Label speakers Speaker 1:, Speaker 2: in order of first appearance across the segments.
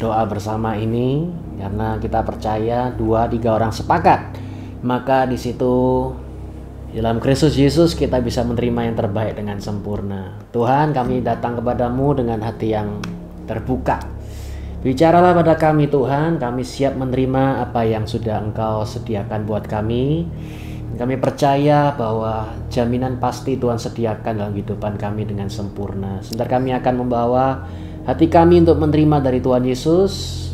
Speaker 1: doa bersama ini, karena kita percaya 2-3 orang sepakat, maka di situ dalam Kristus Yesus kita bisa menerima yang terbaik dengan sempurna. Tuhan, kami datang kepadamu dengan hati yang terbuka. Bicaralah pada kami Tuhan, kami siap menerima apa yang sudah Engkau sediakan buat kami. Kami percaya bahwa jaminan pasti Tuhan sediakan dalam kehidupan kami dengan sempurna. Sebentar kami akan membawa hati kami untuk menerima dari Tuhan Yesus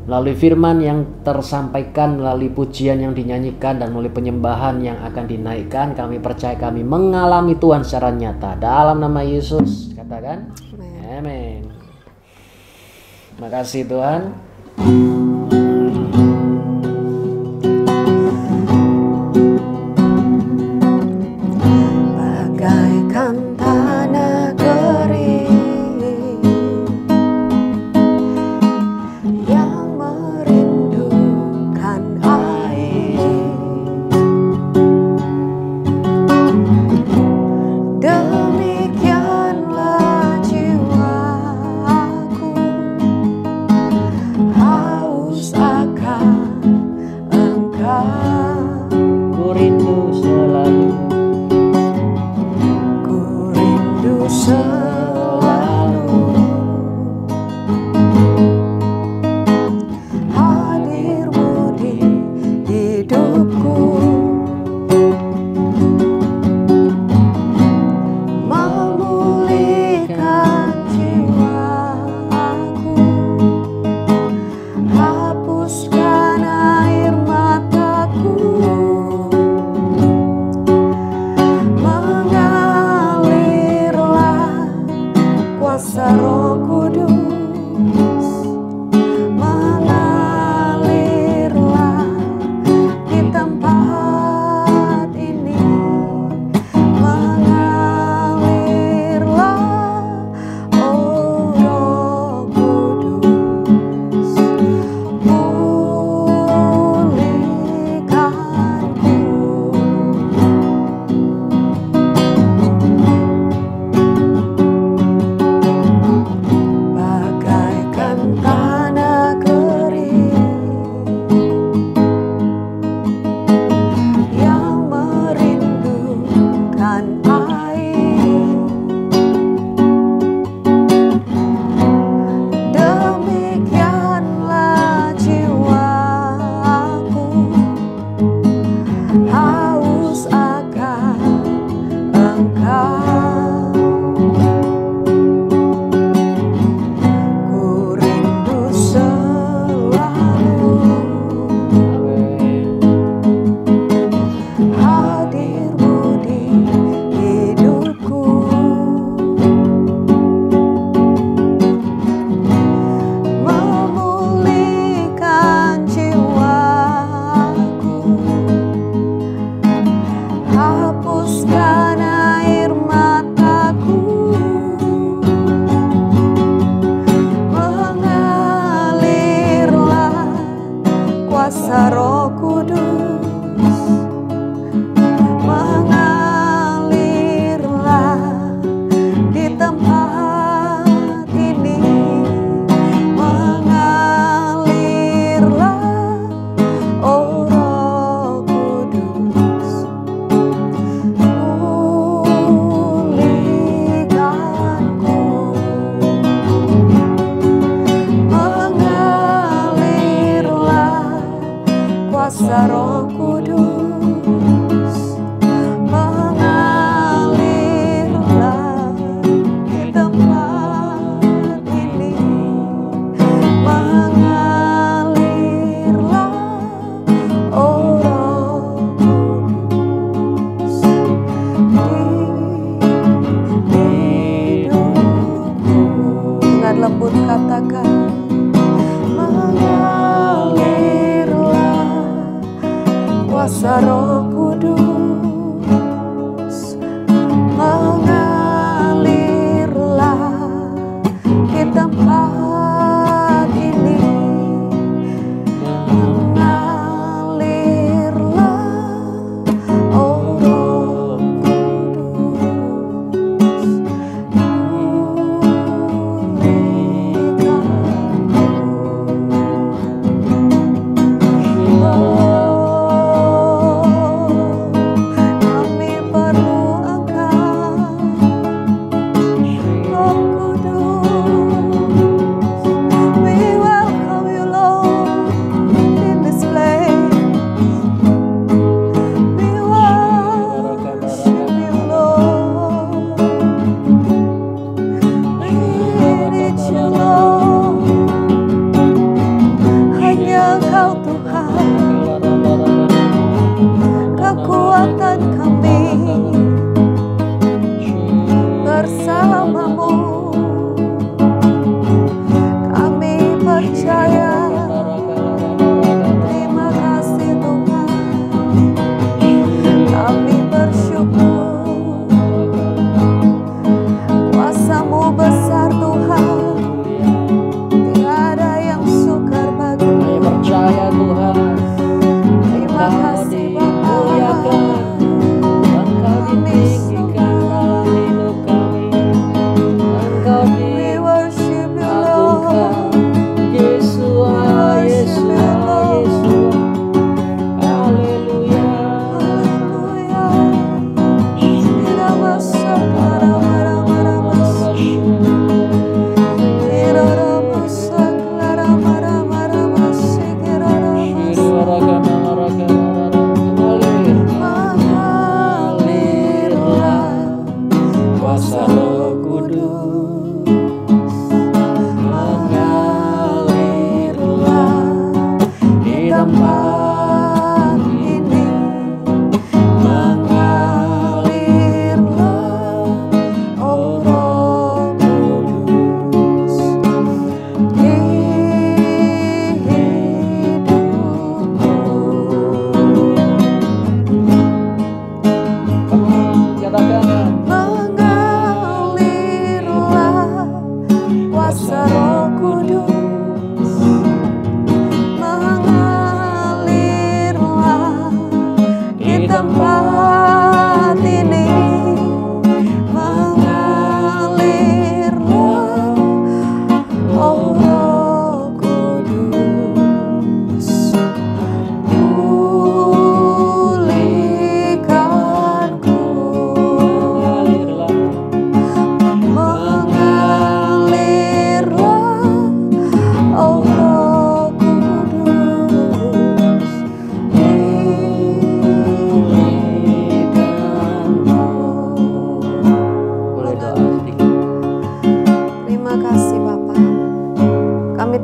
Speaker 1: melalui firman yang tersampaikan, melalui pujian yang dinyanyikan, dan melalui penyembahan yang akan dinaikkan. Kami percaya kami mengalami Tuhan secara nyata. Dalam nama Yesus, katakan amin. Terima kasih Tuhan.
Speaker 2: Bagaikan tanah kering yang merindukan air, demikianlah jiwaku haus akan Engkau.
Speaker 1: Ku rindu selalu,
Speaker 2: selalu hadir-Mu di hidupku, memulihkan jiwaku, hapuskan air mataku, kuasa Roh Kudus mengalirlah di tempat ini, mengalirlah, oh Roh Kudus, pulihkanku. Tanah kering yang merindukan air, demikianlah jiwaku haus akan Engkau. Hapuskan air mataku, mengalirlah kuasa Roh Kudus, mengalirlah di tempat ini, mengalirlah, oh Roh Kudus, pulihkanku, mengalirlah kuasa Roh Kudus, mengalirlah di tempat ini, mengalirlah, oh Roh Kudus, di hidupku. Dengan lembut katakan, mengalirlah kuasa Roh Kudus, mengalirlah di tempat ini, mengalirlah, oh Roh Kudus, pulihkanku.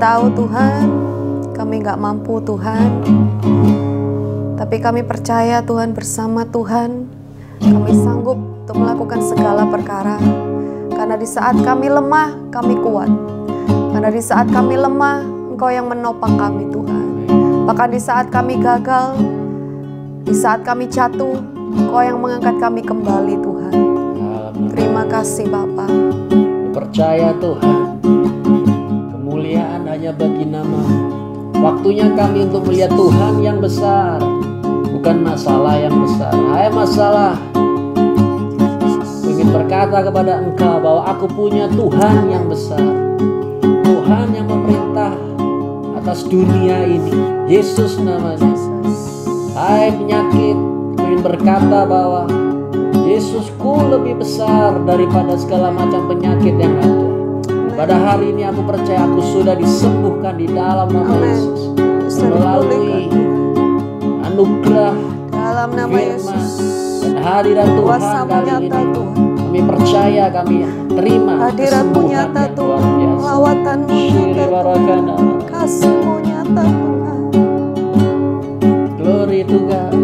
Speaker 2: tahu Tuhan, kami nggak mampu Tuhan. Tapi kami percaya Tuhan, bersama Tuhan kami sanggup untuk melakukan segala perkara. Karena di saat kami lemah, kami kuat. Karena di saat kami lemah, Engkau yang menopang kami Tuhan. Bahkan di saat kami gagal, di saat kami jatuh, Engkau yang mengangkat kami kembali Tuhan. Terima kasih Bapa.
Speaker 1: Percaya Tuhan, kemuliaan hanya bagi nama. Waktunya kami untuk melihat Tuhan yang besar, bukan masalah yang besar. Hai masalah, ingin berkata kepada engkau bahwa aku punya Tuhan yang besar, Tuhan yang memerintah atas dunia ini. Yesus namanya. Hai penyakit, ingin berkata bahwa Yesusku lebih besar daripada segala macam penyakit yang ada. Pada hari ini aku percaya aku sudah disembuhkan di dalam nama Yesus, melalui anugerah
Speaker 2: dalam nama
Speaker 1: firman
Speaker 2: Yesus
Speaker 1: dan hadirat Tuhan kali ini. Kami percaya, kami terima
Speaker 2: hadirat-Mu nyata Tuhan, lawatan-Mu nyata, kasih-Mu nyata Tuhan.
Speaker 1: Glory to God.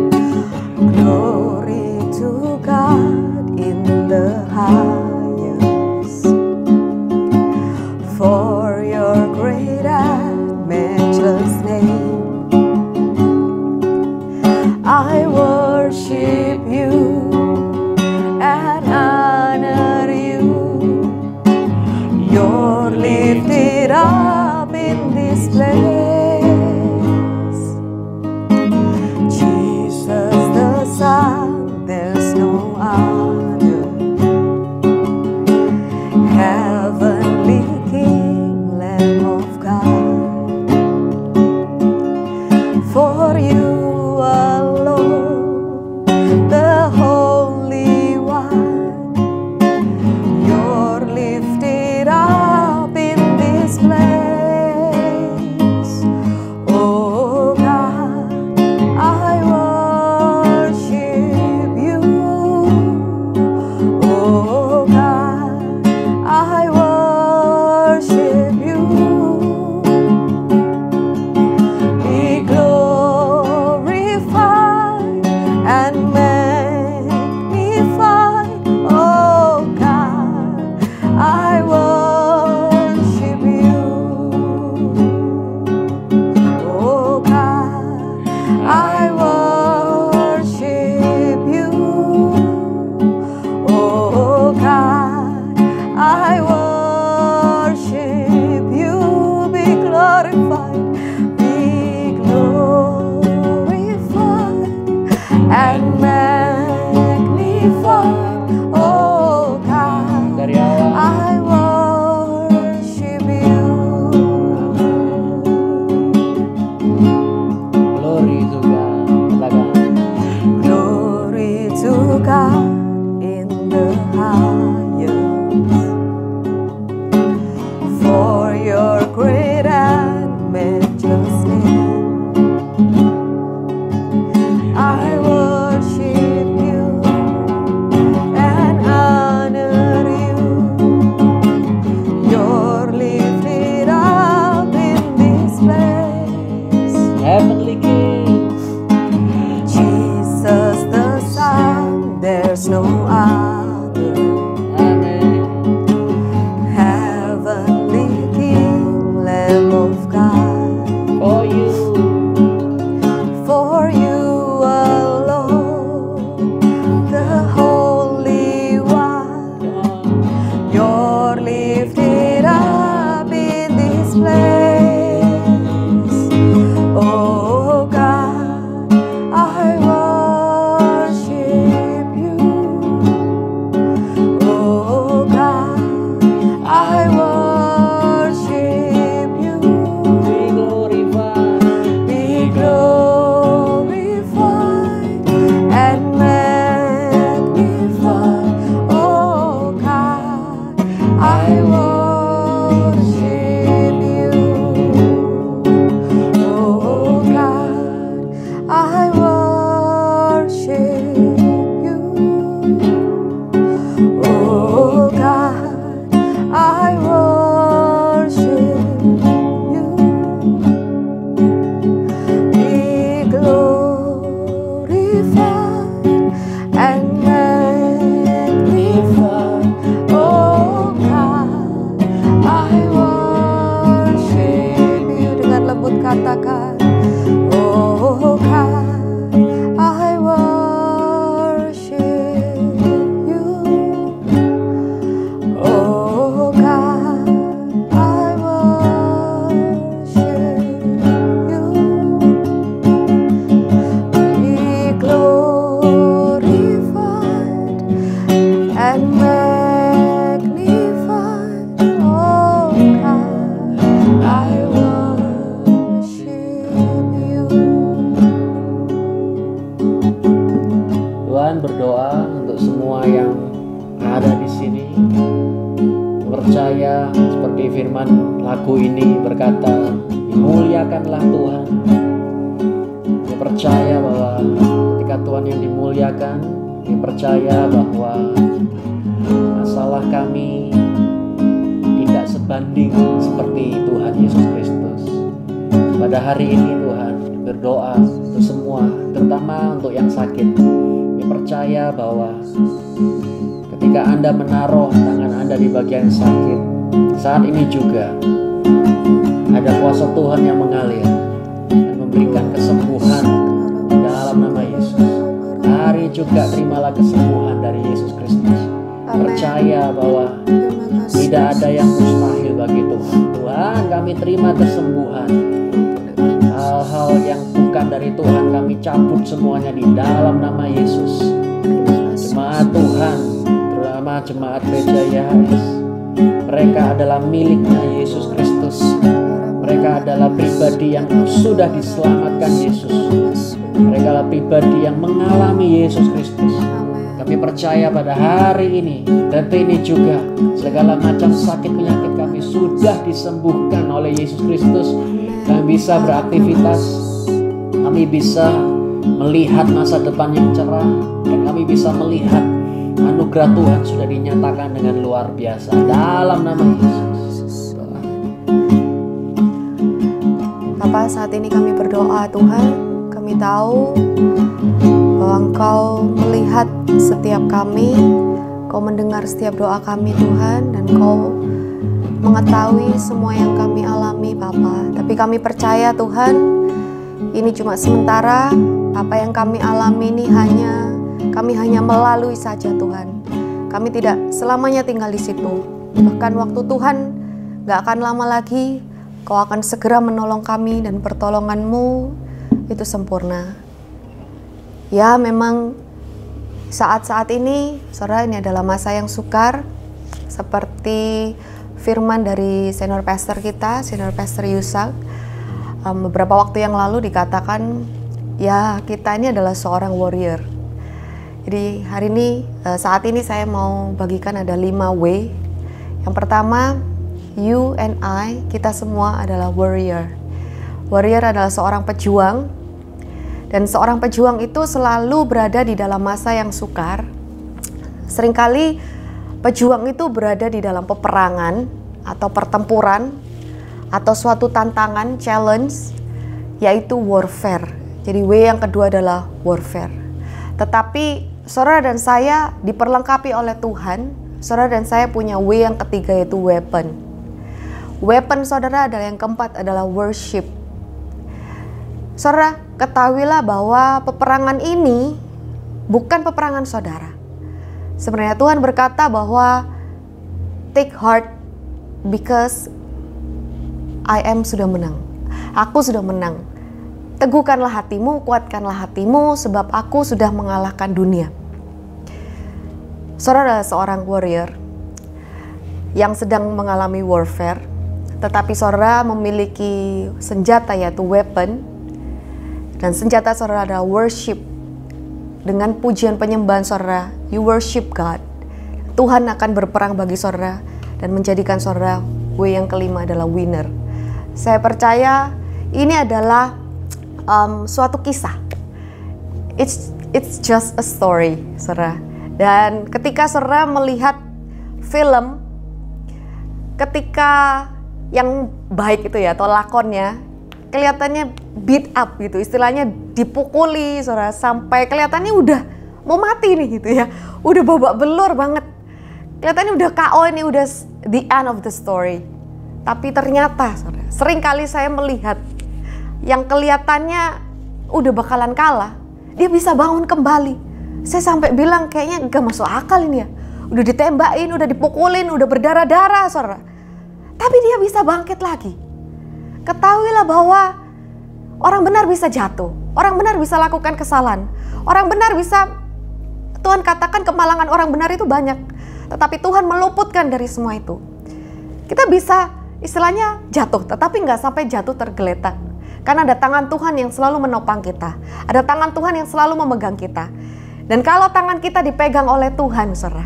Speaker 2: Glory to God in the highest, for your great and matchless name. I worship you and honor you. You're lifted up in this place. Jesus the Son, there's no other. Heavenly King, Lamb of God. For you alone, the Holy One, you're lifted up in this place. katakan, oh God, I worship you. Oh God, I worship you. Be glorified and magnified. Oh God, I worship you.
Speaker 1: Tuhan, berdoa untuk semua yang ada di sini, percaya seperti firman lagu ini berkata, dimuliakanlah Tuhan. Dia percaya bahwa ketika Tuhan yang dimuliakan, dia percaya bahwa masalah kami tidak sebanding seperti Tuhan Yesus Kristus. Pada hari ini Tuhan berdoa untuk semua, terutama untuk yang sakit. Dia percaya bahwa ketika Anda menaruh tangan Anda di bagian sakit, saat ini juga ada kuasa Tuhan yang mengalir dan memberikan kesembuhan di dalam nama Yesus. Hari juga terimalah kesembuhan dari Yesus Kristus. Percaya bahwa tidak ada yang mustahil bagi Tuhan. Tuhan, kami terima kesembuhan. Hal-hal yang bukan dari Tuhan kami cabut semuanya di dalam nama Yesus. Jemaat Tuhan, terutama jemaat gereja YHS, mereka adalah miliknya Yesus Kristus. Mereka adalah pribadi yang sudah diselamatkan Yesus. Mereka adalah pribadi yang mengalami Yesus Kristus. Kami percaya pada hari ini, detik ini juga, segala macam sakit penyakit kami sudah disembuhkan oleh Yesus Kristus. Kami bisa beraktivitas, kami bisa melihat masa depan yang cerah, dan kami bisa melihat anugerah Tuhan sudah dinyatakan dengan luar biasa dalam nama Yesus.
Speaker 2: Bapa, saat ini kami berdoa Tuhan, kami tahu bahwa Engkau melihat setiap kami, Kau mendengar setiap doa kami Tuhan, dan Kau mengetahui semua yang kami alami Bapa. Tapi kami percaya Tuhan, ini cuma sementara. Apa yang kami alami ini kami hanya melalui saja Tuhan. Kami tidak selamanya tinggal di situ. Bahkan waktu Tuhan gak akan lama lagi, Kau akan segera menolong kami, dan pertolongan-Mu itu sempurna. Ya, memang saat-saat ini, saudara, ini adalah masa yang sukar. Seperti firman dari senior pastor kita, senior pastor Yusak, beberapa waktu yang lalu dikatakan, ya kita ini adalah seorang warrior. Jadi hari ini, saat ini saya mau bagikan ada 5 W. Yang pertama, you and I, kita semua adalah warrior. Warrior adalah seorang pejuang, dan seorang pejuang itu selalu berada di dalam masa yang sukar. Seringkali pejuang itu berada di dalam peperangan atau pertempuran atau suatu tantangan, challenge, yaitu warfare. Jadi W yang kedua adalah warfare. Tetapi saudara dan saya diperlengkapi oleh Tuhan. Saudara dan saya punya W yang ketiga, yaitu weapon. Weapon saudara adalah yang keempat, adalah worship. Saudara, ketahuilah bahwa peperangan ini bukan peperangan saudara. Sebenarnya Tuhan berkata bahwa take heart because I am sudah menang. Aku sudah menang. Teguhkanlah hatimu, kuatkanlah hatimu, sebab aku sudah mengalahkan dunia. Saudara adalah seorang warrior yang sedang mengalami warfare, tetapi saudara memiliki senjata, yaitu weapon. Dan senjata saudara adalah worship. Dengan pujian penyembahan saudara, you worship God. Tuhan akan berperang bagi saudara dan menjadikan saudara, W yang kelima adalah winner. Saya percaya ini adalah suatu kisah. It's just a story, saudara. Dan ketika saudara melihat film, ketika yang baik itu ya, atau lakonnya, kelihatannya beat up gitu, istilahnya dipukuli saudara, sampai kelihatannya udah mau mati nih gitu ya, udah babak belur banget, kelihatannya udah KO, ini udah the end of the story. Tapi ternyata saudara, seringkali saya melihat yang kelihatannya udah bakalan kalah, dia bisa bangun kembali. Saya sampai bilang kayaknya gak masuk akal ini ya. Udah ditembakin, udah dipukulin, udah berdarah-darah saudara. Tapi dia bisa bangkit lagi. Ketahuilah bahwa orang benar bisa jatuh. Orang benar bisa lakukan kesalahan. Orang benar bisa, Tuhan katakan kemalangan orang benar itu banyak. Tetapi Tuhan meluputkan dari semua itu. Kita bisa istilahnya jatuh, tetapi nggak sampai jatuh tergeletak. Karena ada tangan Tuhan yang selalu menopang kita. Ada tangan Tuhan yang selalu memegang kita. Dan kalau tangan kita dipegang oleh Tuhan, saudara,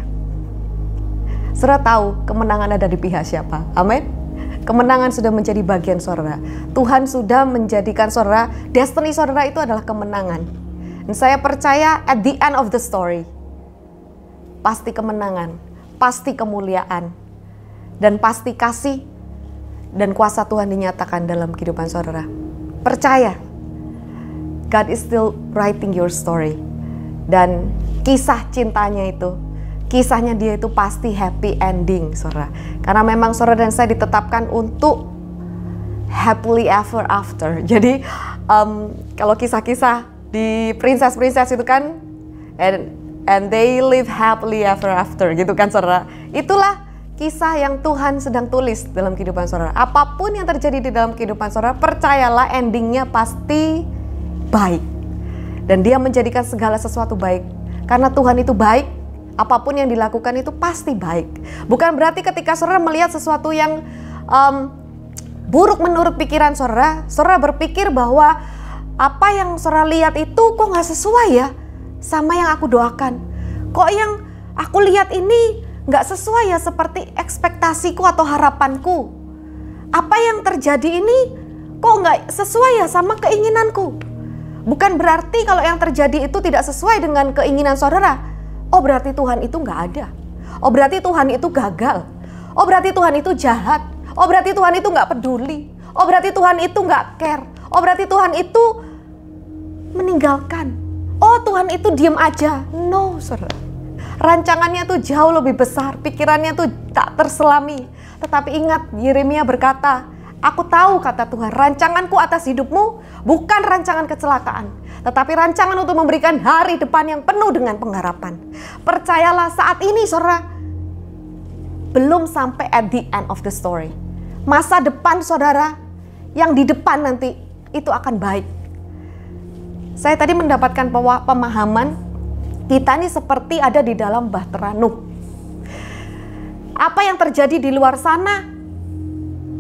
Speaker 2: saudara tahu kemenangan ada di pihak siapa. Amin. Kemenangan sudah menjadi bagian saudara. Tuhan sudah menjadikan saudara, destiny saudara itu adalah kemenangan. Dan saya percaya at the end of the story, pasti kemenangan, pasti kemuliaan, dan pasti kasih dan kuasa Tuhan dinyatakan dalam kehidupan saudara. Percaya, God is still writing your story. Dan kisah cintanya itu, kisahnya dia itu pasti happy ending, saudara. Karena memang saudara dan saya ditetapkan untuk happily ever after. Jadi kalau kisah-kisah di princess itu kan, and they live happily ever after, gitu kan saudara. Itulah kisah yang Tuhan sedang tulis dalam kehidupan saudara. Apapun yang terjadi di dalam kehidupan saudara, percayalah endingnya pasti baik. Dan dia menjadikan segala sesuatu baik. Karena Tuhan itu baik, apapun yang dilakukan itu pasti baik. Bukan berarti ketika saudara melihat sesuatu yang buruk menurut pikiran saudara, saudara berpikir bahwa apa yang saudara lihat itu kok gak sesuai ya sama yang aku doakan. Kok yang aku lihat ini gak sesuai ya seperti ekspektasiku atau harapanku. Apa yang terjadi ini kok gak sesuai ya sama keinginanku. Bukan berarti kalau yang terjadi itu tidak sesuai dengan keinginan saudara. Oh berarti Tuhan itu gak ada. Oh berarti Tuhan itu gagal. Oh berarti Tuhan itu jahat. Oh berarti Tuhan itu gak peduli. Oh berarti Tuhan itu gak care. Oh berarti Tuhan itu meninggalkan. Oh Tuhan itu diam aja. No saudara. Rancangannya tuh jauh lebih besar. Pikirannya tuh tak terselami. Tetapi ingat, Yeremia berkata, aku tahu kata Tuhan, rancanganku atas hidupmu bukan rancangan kecelakaan, tetapi rancangan untuk memberikan hari depan yang penuh dengan pengharapan. Percayalah saat ini saudara, belum sampai at the end of the story. Masa depan saudara yang di depan nanti itu akan baik. Saya tadi mendapatkan pemahaman, kita ini seperti ada di dalam bahtera Nuh. Apa yang terjadi di luar sana,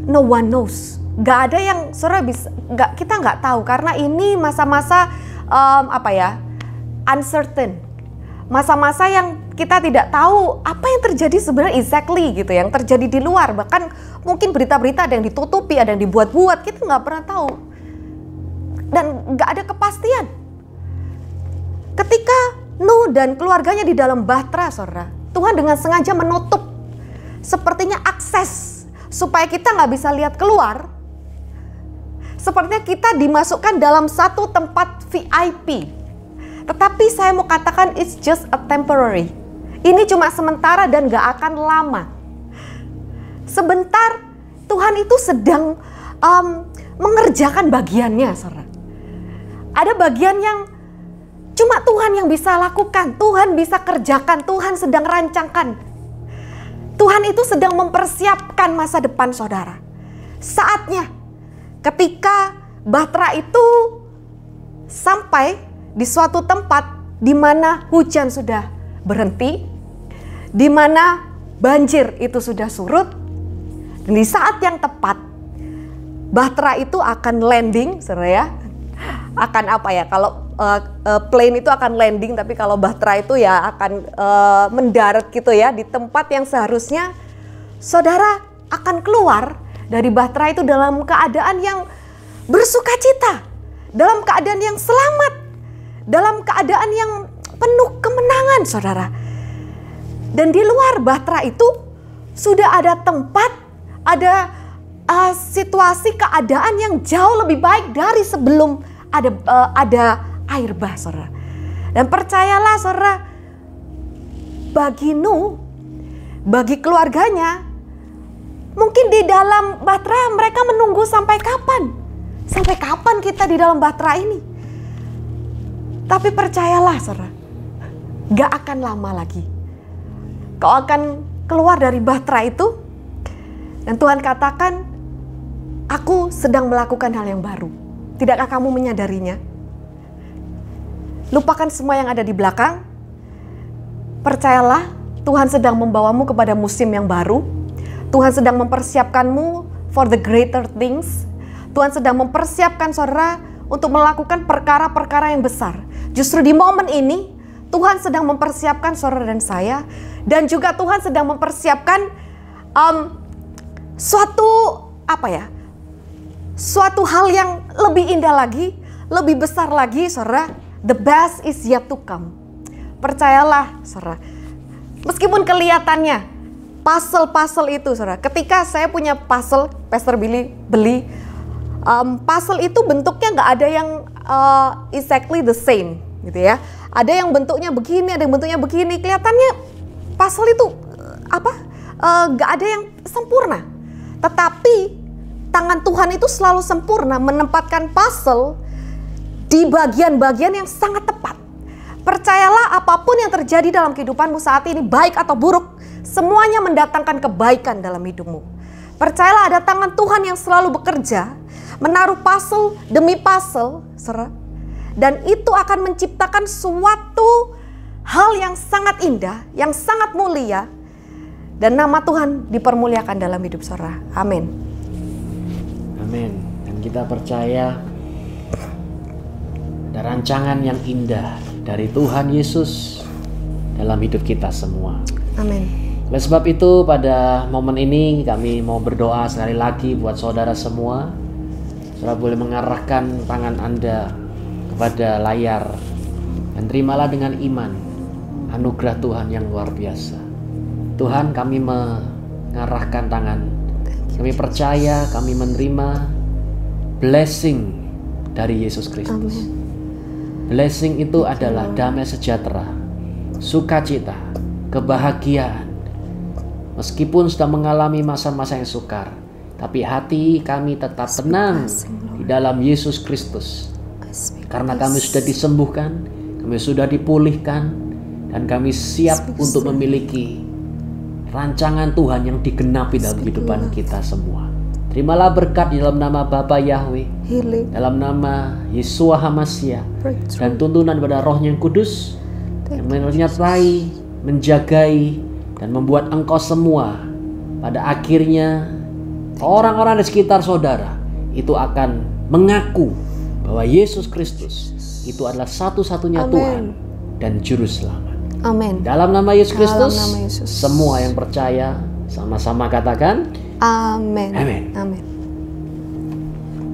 Speaker 2: no one knows. Gak ada yang saudara bisa, kita nggak tahu karena ini masa-masa uncertain, masa-masa yang kita tidak tahu apa yang terjadi sebenarnya exactly gitu, yang terjadi di luar. Bahkan mungkin berita-berita ada yang ditutupi, ada yang dibuat-buat, kita nggak pernah tahu dan nggak ada kepastian. Ketika Nuh dan keluarganya di dalam bahtera, saudara, Tuhan dengan sengaja menutup sepertinya akses supaya kita nggak bisa lihat keluar. Sepertinya kita dimasukkan dalam satu tempat VIP. Tetapi saya mau katakan it's just a temporary. Ini cuma sementara dan gak akan lama. Sebentar Tuhan itu sedang mengerjakan bagiannya, saudara. Ada bagian yang cuma Tuhan yang bisa lakukan. Tuhan bisa kerjakan, Tuhan sedang rancangkan. Tuhan itu sedang mempersiapkan masa depan saudara. Saatnya ketika bahtera itu sampai di suatu tempat di mana hujan sudah berhenti, di mana banjir itu sudah surut, dan di saat yang tepat bahtera itu akan landing, saudara ya. Akan apa ya? Kalau plane itu akan landing, tapi kalau bahtera itu ya akan mendarat gitu ya di tempat yang seharusnya saudara akan keluar dari bahtera itu dalam keadaan yang bersukacita, dalam keadaan yang selamat, dalam keadaan yang penuh kemenangan, saudara. Dan di luar bahtera itu sudah ada tempat, ada situasi keadaan yang jauh lebih baik dari sebelum ada air bah, saudara. Dan percayalah, saudara, bagi Nuh, bagi keluarganya, mungkin di dalam bahtera mereka menunggu sampai kapan? Sampai kapan kita di dalam bahtera ini? Tapi percayalah saudara, gak akan lama lagi kau akan keluar dari bahtera itu. Dan Tuhan katakan, aku sedang melakukan hal yang baru. Tidakkah kamu menyadarinya? Lupakan semua yang ada di belakang. Percayalah, Tuhan sedang membawamu kepada musim yang baru. Tuhan sedang mempersiapkanmu for the greater things. Tuhan sedang mempersiapkan saudara untuk melakukan perkara-perkara yang besar. Justru di momen ini, Tuhan sedang mempersiapkan saudara dan saya. Dan juga Tuhan sedang mempersiapkan suatu hal yang lebih indah lagi, lebih besar lagi saudara. The best is yet to come. Percayalah saudara. Meskipun kelihatannya puzzle itu saudara. Ketika saya punya puzzle, Pastor Billy beli, puzzle itu bentuknya nggak ada yang exactly the same gitu ya. Ada yang bentuknya begini, ada yang bentuknya begini. Kelihatannya puzzle itu nggak ada yang sempurna. Tetapi tangan Tuhan itu selalu sempurna menempatkan puzzle di bagian-bagian yang sangat tepat. Percayalah, apapun yang terjadi dalam kehidupanmu saat ini, baik atau buruk, semuanya mendatangkan kebaikan dalam hidupmu. Percayalah, ada tangan Tuhan yang selalu bekerja, menaruh puzzle demi puzzle, saudara. Dan itu akan menciptakan suatu hal yang sangat indah, yang sangat mulia. Dan nama Tuhan dipermuliakan dalam hidup saudara. Amin.
Speaker 1: Amin. Dan kita percaya ada rancangan yang indah dari Tuhan Yesus dalam hidup kita semua.
Speaker 2: Amin.
Speaker 1: Oleh sebab itu pada momen ini kami mau berdoa sekali lagi buat saudara semua. Saudara boleh mengarahkan tangan Anda kepada layar dan terimalah dengan iman anugerah Tuhan yang luar biasa. Tuhan, kami mengarahkan tangan. Kami percaya, kami menerima blessing dari Yesus Kristus.
Speaker 2: Amin.
Speaker 1: Blessing itu adalah damai sejahtera, sukacita, kebahagiaan. Meskipun sudah mengalami masa-masa yang sukar, tapi hati kami tetap tenang di dalam Yesus Kristus. Karena kami sudah disembuhkan, kami sudah dipulihkan, dan kami siap untuk memiliki rancangan Tuhan yang digenapi dalam kehidupan kita semua. Terimalah berkat di dalam nama Bapa Yahweh, dalam nama Yeshua HaMashiach, dan tuntunan pada Roh-Nya yang kudus yang menyertai, menjagai, dan membuat engkau semua pada akhirnya orang-orang di sekitar saudara itu akan mengaku bahwa Yesus Kristus itu adalah satu-satunya Tuhan dan Juru Selamat.
Speaker 2: Amin.
Speaker 1: Dalam nama Yesus Kristus, semua yang percaya sama-sama katakan
Speaker 2: Amin.
Speaker 1: Amin.
Speaker 2: Amin.